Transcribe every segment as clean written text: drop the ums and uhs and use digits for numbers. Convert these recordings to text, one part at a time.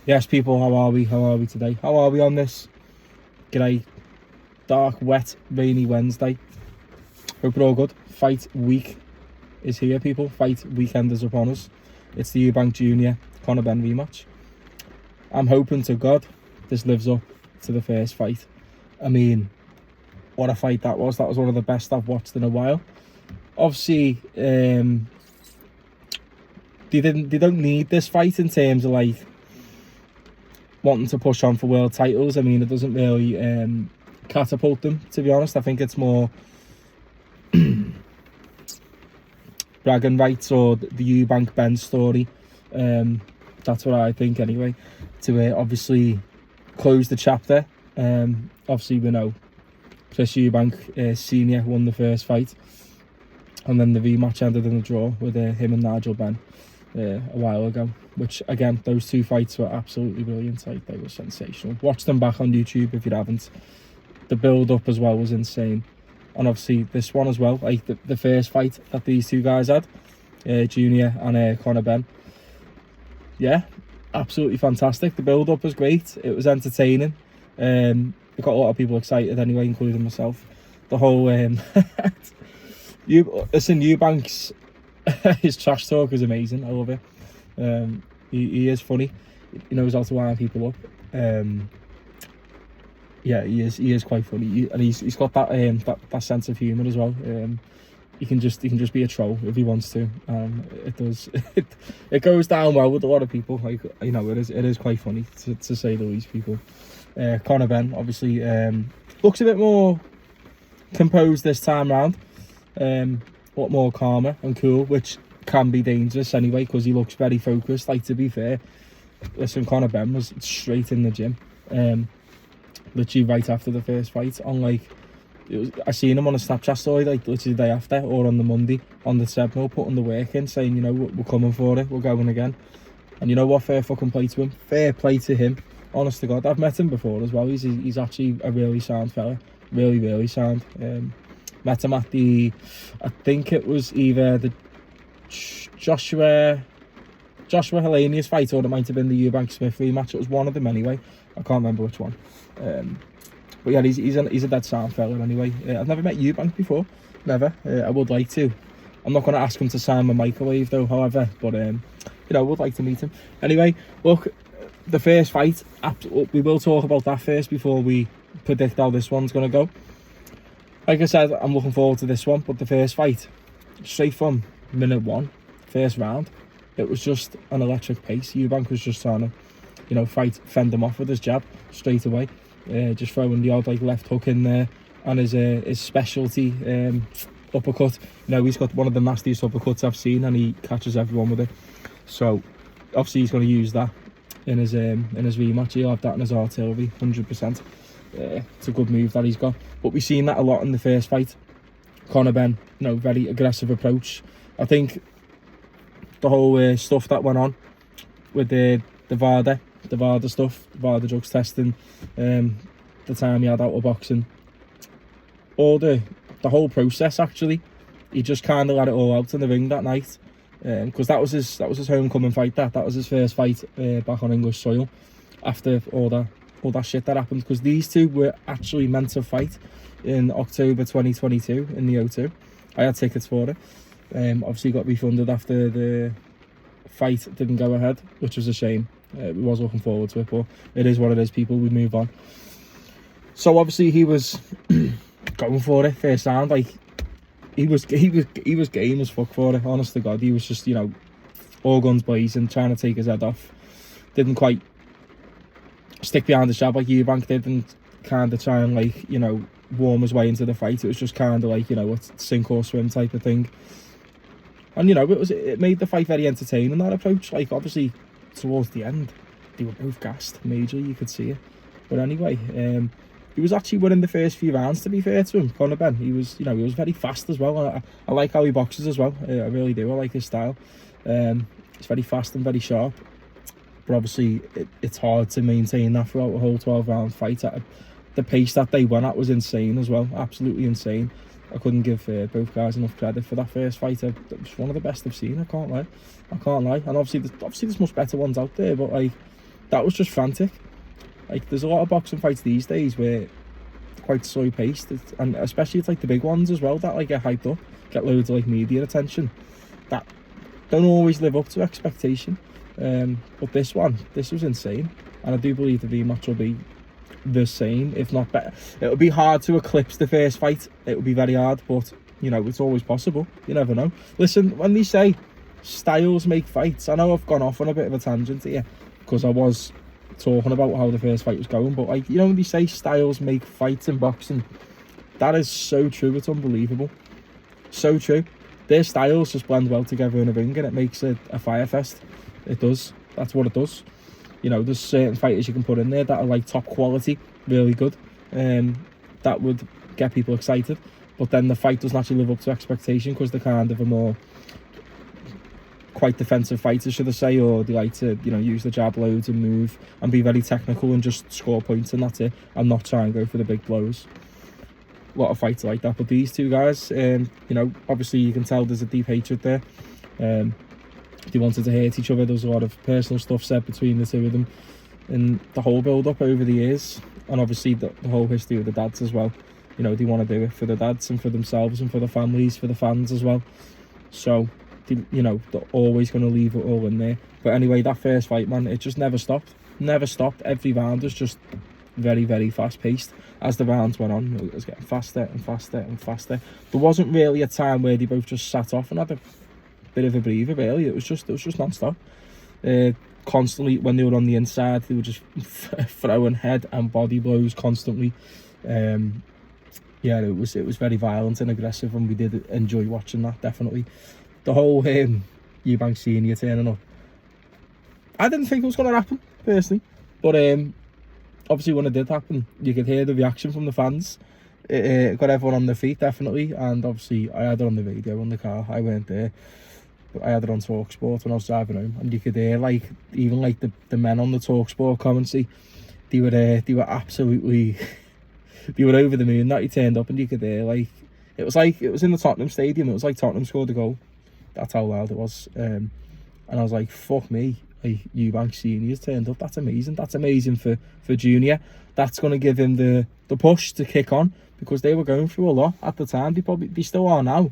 Yes, people, how are we? How are we today? How are we on this grey, dark, wet, rainy Wednesday? Hope we're all good. Fight week is here, people. Fight weekend is upon us. It's the Eubank Jr. Conor Benn rematch. I'm hoping to God this lives up to the first fight. I mean, what a fight that was. That was one of the best I've watched in a while. Obviously, they don't need this fight in terms of like wanting to push on for world titles. I mean, it doesn't really catapult them, to be honest. I think it's more bragging rights or the Eubank Benn story. That's what I think anyway, to obviously close the chapter. Obviously we know Chris Eubank Sr. won the first fight, and then the rematch ended in a draw with him and Nigel Benn a while ago, which again, those two fights were absolutely brilliant. Like, they were sensational. Watch them back on YouTube if you haven't. The build up as well was insane, and obviously this one as well, like the first fight that these two guys had, Junior and Conor Benn. Yeah, absolutely fantastic. The build up was great. It was entertaining. It got a lot of people excited anyway, including myself. The whole Eubank's his trash talk is amazing. I love it. He is funny. He knows how to wind people up. Yeah, he is quite funny. And he's got that sense of humour as well. He can just be a troll if he wants to. It does. It goes down well with a lot of people. Like, you know, it is quite funny to say the least, people. Conor Benn obviously looks a bit more composed this time round. A lot more calmer and cool, which can be dangerous anyway, because he looks very focused. Like, to be fair, listen, Conor Benn was straight in the gym, literally right after the first fight. I seen him on a Snapchat story, like literally the day after, or on the Monday on the treadmill, putting the work in, saying, you know, we're coming for it, we're going again. And you know what? Fair fucking play to him. Fair play to him. Honest to God, I've met him before as well. He's actually a really sound fella. Really, really sound. Met him at I think it was either the Joshua Helenius fight, or it might have been the Eubank Smith rematch. It was one of them anyway. I can't remember which one. But yeah, he's a dead sound fella anyway. I've never met Eubank before. Never. I would like to. I'm not going to ask him to sign my microwave though, however. But you know, I would like to meet him. Anyway, look, the first fight, we will talk about that first before we predict how this one's going to go. Like I said, I'm looking forward to this one, but the first fight, straight from minute one, first round, it was just an electric pace. Eubank was just trying to, you know, fend him off with his jab straight away, just throwing the odd like left hook in there, and his specialty uppercut. You know, he's got one of the nastiest uppercuts I've seen, and he catches everyone with it. So obviously he's going to use that in his rematch. He'll have that in his artillery, 100%. It's a good move that he's got. But we've seen that a lot in the first fight. Conor Benn, you know, very aggressive approach. I think the whole stuff that went on with the VADA stuff, VADA drugs testing, the time he had out of boxing, all the whole process, actually, he just kind of let it all out in the ring that night, because that was his homecoming fight. That was his first fight back on English soil after all that shit that happened, because these two were actually meant to fight in October 2022 in the O2. I had tickets for it. Obviously got refunded after the fight didn't go ahead, which was a shame. We was looking forward to it, but it is what it is, people. We move on. So obviously he was going for it first round. Like, he was game as fuck for it, honest to God. He was just, you know, all guns blazing, trying to take his head off. Didn't quite stick behind the jab like Eubank did, and kind of try and, like, you know, warm his way into the fight. It was just kind of like, you know, a sink or swim type of thing. And, you know, it made the fight very entertaining, that approach. Like, obviously towards the end they were both gassed majorly, you could see it. But anyway, he was actually winning the first few rounds, to be fair to him, Conor Benn. He was, you know, he was very fast as well. I like how he boxes as well. I really do. I like his style. He's very fast and very sharp. But obviously it's hard to maintain that throughout a whole 12-round fight. The pace that they went at was insane as well, absolutely insane. I couldn't give both guys enough credit for that first fight. It was one of the best I've seen, I can't lie. And obviously there's much better ones out there, but like, that was just frantic. Like, there's a lot of boxing fights these days where quite slow paced, and especially it's like the big ones as well that like get hyped up, get loads of like media attention, that don't always live up to expectation. But this was insane, and I do believe the rematch will be the same, if not better. It'll be hard to eclipse the first fight. It will be very hard, but you know, it's always possible. You never know. Listen, when they say styles make fights, I know I've gone off on a bit of a tangent here because I was talking about how the first fight was going, but like, you know, when they say styles make fights in boxing, that is so true. It's unbelievable, so true. Their styles just blend well together in a ring, and it makes it a fire fest. It does. That's what it does. You know, there's certain fighters you can put in there that are like top quality, really good, that would get people excited, but then the fight doesn't actually live up to expectation because they're kind of a more quite defensive fighters, should I say, or they like to, you know, use the jab loads and move and be very technical and just score points, and that's it, and not try and go for the big blows. A lot of fights like that, but these two guys, you know, obviously you can tell there's a deep hatred there. They wanted to hurt each other. There was a lot of personal stuff said between the two of them, and the whole build up over the years, and obviously the whole history of the dads as well. You know, they want to do it for the dads and for themselves and for the families, for the fans as well. So you know, they're always going to leave it all in there. But anyway, that first fight, man, it just never stopped. Every round was just very, very fast paced. As the rounds went on, it was getting faster and faster and faster. There wasn't really a time where they both just sat off and had a bit of a breather, really. It was just non-stop. Constantly, when they were on the inside, they were just throwing head and body blows constantly. Yeah, it was very violent and aggressive, and we did enjoy watching that, definitely. The whole Eubank Jr turning up, I didn't think it was going to happen, personally. But obviously when it did happen, you could hear the reaction from the fans. It got everyone on their feet, definitely. And obviously I had it on the radio in the car. I weren't there, but I had it on TalkSport when I was driving home. And you could hear, like, even like the men on the TalkSport commentary, they were absolutely... they were over the moon that he turned up, and you could hear, like, it was in the Tottenham stadium. It was like Tottenham scored a goal. That's how loud it was. And I was like, fuck me, like, Eubank Senior's turned up. That's amazing. That's amazing for Junior. That's going to give him the push to kick on, because they were going through a lot at the time. They still are now,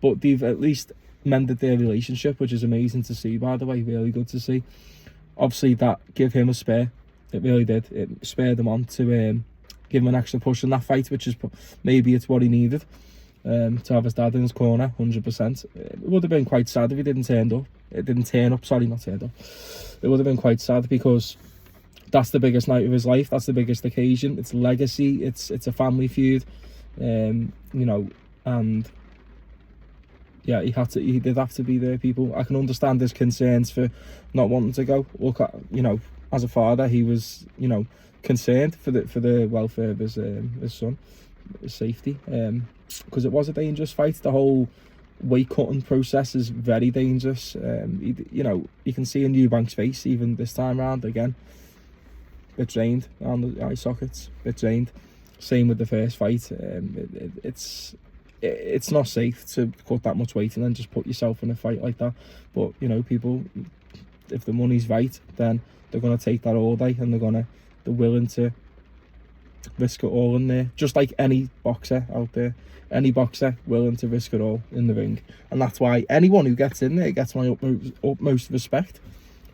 but they've at least mended their relationship, which is amazing to see, by the way. Really good to see. Obviously that gave him a spare. It really did. It spurred him on to give him an extra push in that fight, which is maybe it's what he needed, to have his dad in his corner. 100%. It would have been quite sad if he didn't turn up. It would have been quite sad, because that's the biggest night of his life. That's the biggest occasion. It's legacy. It's a family feud. You know, and yeah, he did have to be there, people. I can understand his concerns for not wanting to go. Look, you know, as a father, he was, you know, concerned for the welfare of his son, his safety, because it was a dangerous fight. The whole weight cutting process is very dangerous. You know, you can see in Eubank's face even this time round, again, bit drained on the eye sockets, bit drained. Same with the first fight. It's not safe to cut that much weight and then just put yourself in a fight like that. But you know, people, if the money's right, then they're gonna take that all day, and they're willing to risk it all in there, just like any boxer out there. Any boxer willing to risk it all in the ring, and that's why anyone who gets in there gets my utmost respect.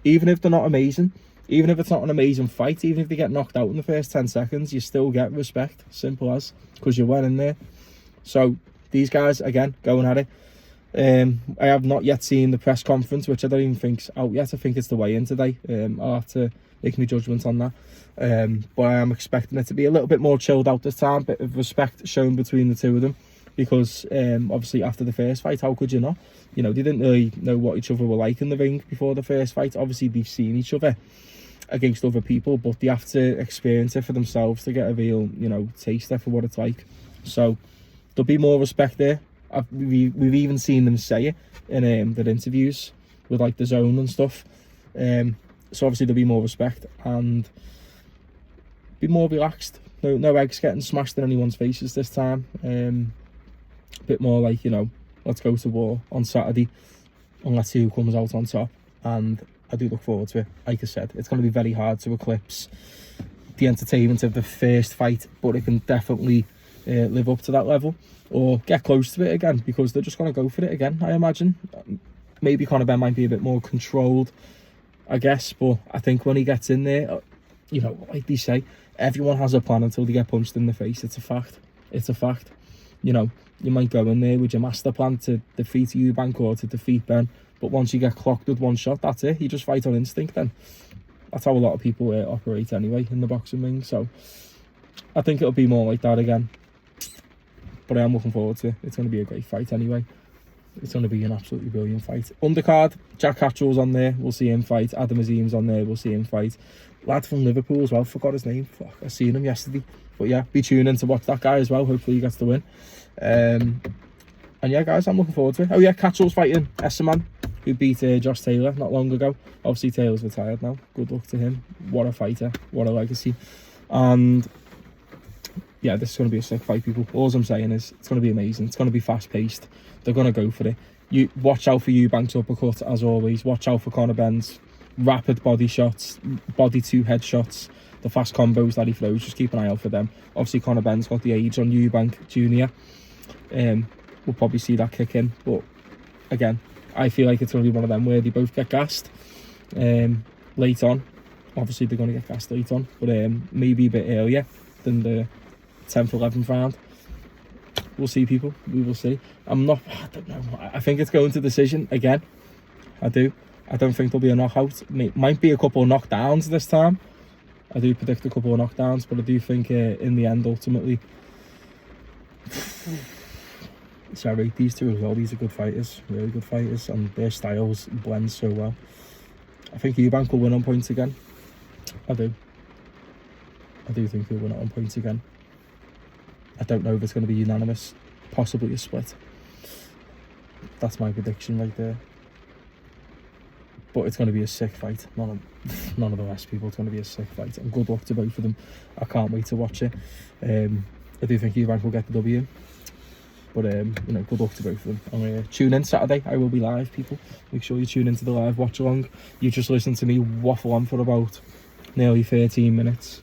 Even if they're not amazing, even if it's not an amazing fight, even if they get knocked out in the first 10 seconds, you still get respect. Simple as, because you went in there. So these guys, again, going at it. I have not yet seen the press conference, which I don't even think's out yet. I think it's the weigh-in today. I'll have to make my judgment on that. But I am expecting it to be a little bit more chilled out this time. Bit of respect shown between the two of them, because obviously after the first fight, how could you not? You know, they didn't really know what each other were like in the ring before the first fight. Obviously they've seen each other against other people, but they have to experience it for themselves to get a real, you know, taster for what it's like. So there'll be more respect there. We've even seen them say it in their interviews with like the Zone and stuff. So obviously there'll be more respect and be more relaxed. No eggs getting smashed in anyone's faces this time. A bit more like, you know, let's go to war on Saturday and let's see who comes out on top. And I do look forward to it. Like I said, it's going to be very hard to eclipse the entertainment of the first fight, but it can definitely live up to that level or get close to it again, because they're just going to go for it again, I imagine. Maybe Conor Benn might be a bit more controlled, I guess, but I think when he gets in there, you know, like they say, everyone has a plan until they get punched in the face. It's a fact. It's a fact. You know, you might go in there with your master plan to defeat Eubank or to defeat Ben, but once you get clocked with one shot, that's it. You just fight on instinct then. That's how a lot of people operate anyway in the boxing ring. So I think it'll be more like that again. But I am looking forward to it. It's going to be a great fight anyway. It's going to be an absolutely brilliant fight. Undercard, Jack Hatchell's on there. We'll see him fight. Adam Azim's on there. We'll see him fight. Lad from Liverpool as well. Forgot his name. Fuck, I seen him yesterday. But yeah, be tuning to watch that guy as well. Hopefully he gets the win. And yeah, guys, I'm looking forward to it. Oh yeah, Catchell's fighting Esserman, who beat Josh Taylor not long ago. Obviously Taylor's retired now. Good luck to him. What a fighter. What a legacy. And yeah, this is going to be a sick fight, people. All I'm saying is it's going to be amazing. It's going to be fast paced. They're going to go for it. You watch out for Eubank's uppercut as always. Watch out for Conor Benn's rapid body shots, body to head shots, the fast combos that he throws. Just keep an eye out for them. Obviously Conor Benn's got the age on Eubank Jr. We'll probably see that kick in, but again, I feel like it's going to be one of them where they both get gassed late on. Obviously they're going to get gassed late on, but maybe a bit earlier than the 10th, 11th round. We'll see, people. We will see. I don't know. I think it's going to decision again. I do. I don't think there'll be a knockout. Might be a couple of knockdowns this time. I do predict a couple of knockdowns, but I do think in the end, ultimately, so I rate these two as well. These are good fighters, really good fighters, and their styles blend so well. I think Eubank will win on points again. I do think he'll win it on points again. I don't know if it's going to be unanimous, possibly a split. That's my prediction right there. But it's going to be a sick fight. None of the rest, people. It's going to be a sick fight. And good luck to both of them. I can't wait to watch it. I do think Eubank will get the W. But, you know, good luck to both of them. And tune in Saturday. I will be live, people. Make sure you tune into the live watch along. You just listen to me waffle on for about nearly 13 minutes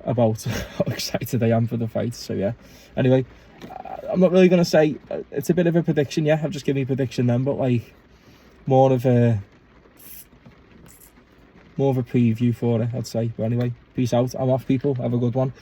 about how excited I am for the fight. So yeah, anyway, I'm not really going to say it's a bit of a prediction. Yeah, I've just given you a prediction then, but like more of a preview for it, I'd say. But anyway, peace out. I'm off, people. Have a good one.